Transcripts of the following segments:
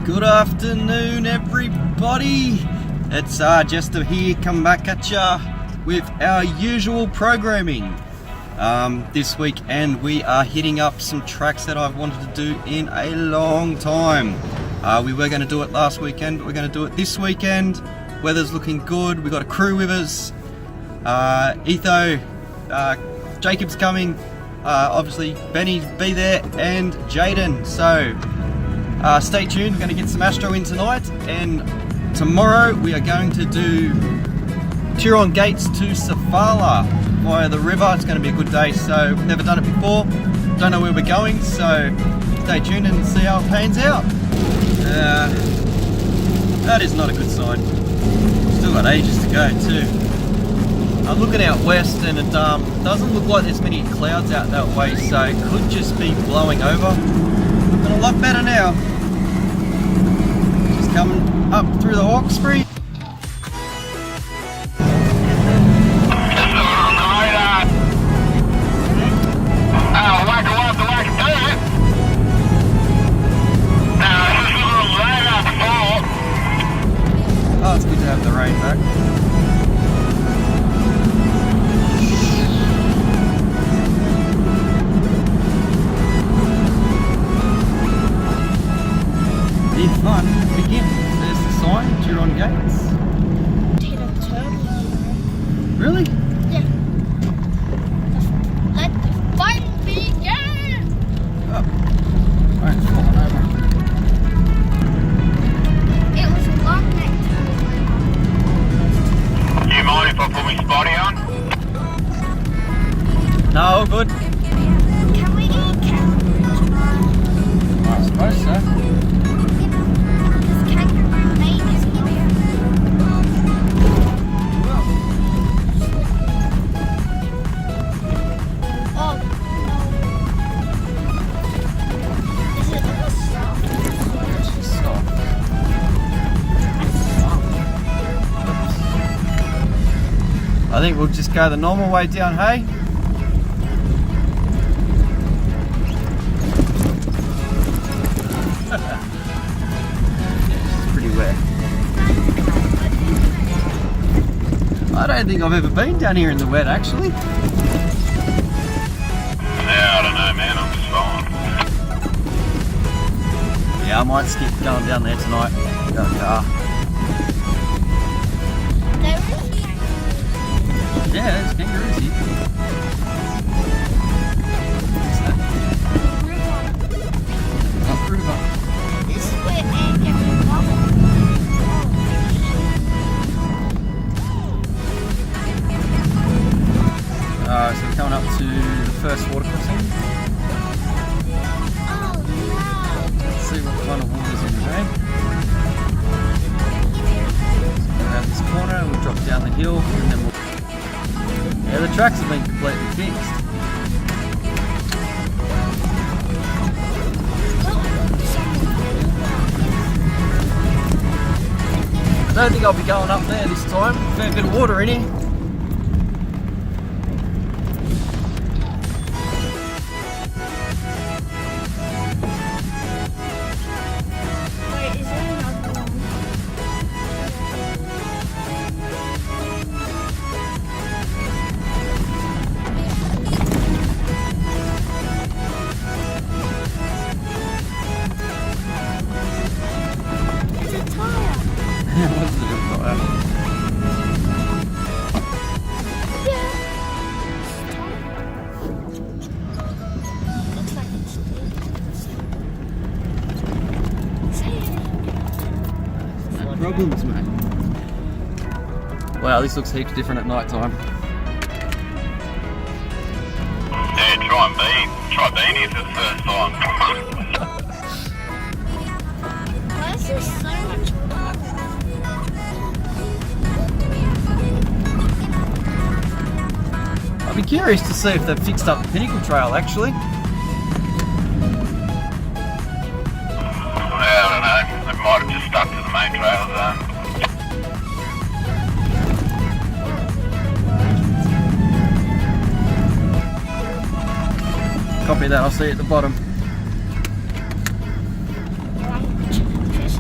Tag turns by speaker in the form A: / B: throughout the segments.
A: Good afternoon, everybody. It's Jester here, come back at ya with our usual programming this week, and we are hitting up some tracks that I've wanted to do in a long time. We were going to do it last weekend, but we're going to do it this weekend. Weather's looking good. We got a crew with us. Etho, Jacob's coming. Obviously, Benny's be there, and Jaden. So stay tuned. We're going to get some Astro in tonight, and tomorrow we are going to do Turon Gates to Sofala via the river. It's going to be a good day. So we've never done it before. Don't know where we're going. So stay tuned and see how it pans out. That is not a good sign. Still got ages to go too. I'm looking out west, and it doesn't look like there's many clouds out that way, so it could just be blowing over. Looking a lot better now. Just coming up through the Hawkesbury. Oh, it's good to have the rain back. The fun begins. There's the sign, Turon Gates. Really?
B: Yeah. Let the fun begin!
A: Oh. Alright, it's falling over.
B: It was a long night.
C: You mind if I put my spotty on?
A: No, all good.
B: Can we eat kangaroo tomorrow?
A: I suppose so.
B: Because kangaroo meat is here. Oh, no. Is it soft?
A: It's just soft. I think we'll just go the normal way down, hey? It's pretty wet. I don't think I've ever been down here in the wet, actually.
C: Yeah, I don't know, man. I'm just fine.
A: Yeah, I might skip going down there tonight. Got a car.
B: There is
A: Yeah, there's kangaroos here. What's that? Up river.
B: This is where Air gets bubble.
A: So we're coming up to the first water crossing.
B: Oh no!
A: Let's see what kind of water's in today. So we'll have this corner, we'll drop down the hill, and then we'll... Yeah, the tracks have been completely fixed. I don't think I'll be going up there this time. Fair bit of water in here.
B: Wait, is there another one? It's a tire.
A: What's the difference?
B: Yeah. Looks like it's dead. Say it.
A: No problems, mate. Wow, this looks heaps different at night time.
C: Yeah, try being here for the first time.
B: Why is there so much water?
A: I'd be curious to see if they've fixed up the Pinnacle Trail, actually.
C: Yeah, I don't know. They might have just stuck to the main trail zone.
A: Copy that, I'll see you at the bottom.
B: Fish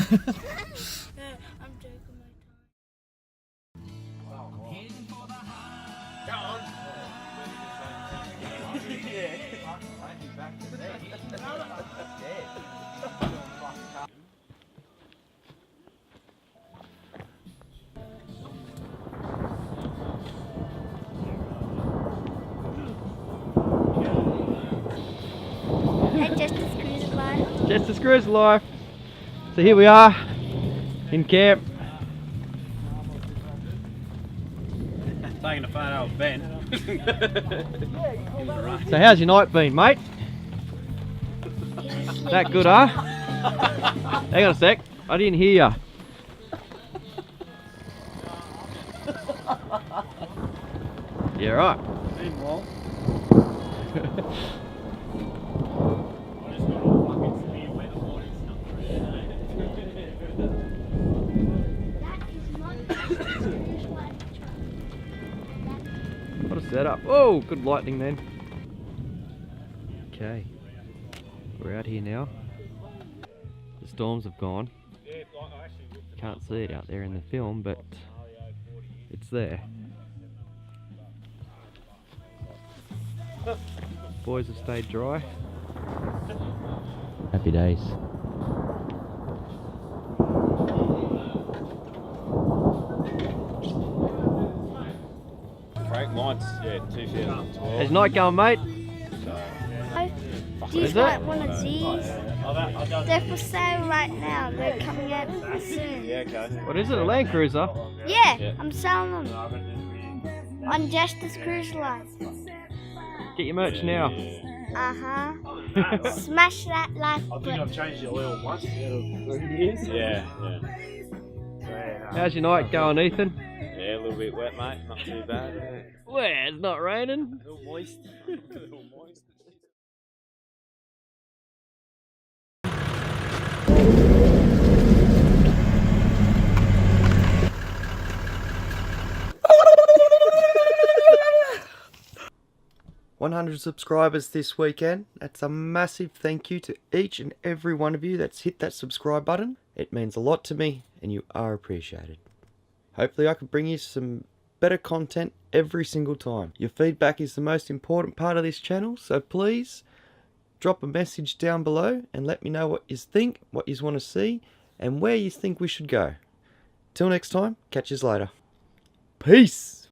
B: I'm joking my time. Hey, just a cruise line.
A: Just a cruise life. So here we are in camp.
D: Taking a photo of Ben.
A: So how's your night been, mate? That good, huh? Hang on a sec. I didn't hear ya. Yeah, right.
D: Meanwhile,
A: What a setup. Oh, good lightning then. Okay. We're out here now. The storms have gone. Can't see it out there in the film, but it's there. Boys have stayed dry. Happy days.
D: Frank, mine's 2012.
A: How's night going, mate?
B: Do you
A: Is
B: want
A: it?
B: one of these? They're for sale right now. They're coming out soon.
D: Yeah, okay.
A: What is it, a Land Cruiser?
B: Yeah, I'm selling them on Justice Cruise Line.
A: Get your merch now.
B: Smash that like
D: I think
B: button.
D: I've changed the oil once out of 3 years. Yeah, yeah.
A: How's your night going, Ethan?
D: Yeah, a little bit wet, mate. Not too bad.
A: Well, it's not raining.
D: A little moist. A little moist.
A: $100 subscribers this weekend. That's a massive thank you to each and every one of you that's hit that subscribe button. It means a lot to me and you are appreciated. Hopefully I can bring you some better content every single time. Your feedback is the most important part of this channel, so please drop a message down below and let me know what you think, what you want to see, and where you think we should go. Till next time, catch you later. Peace!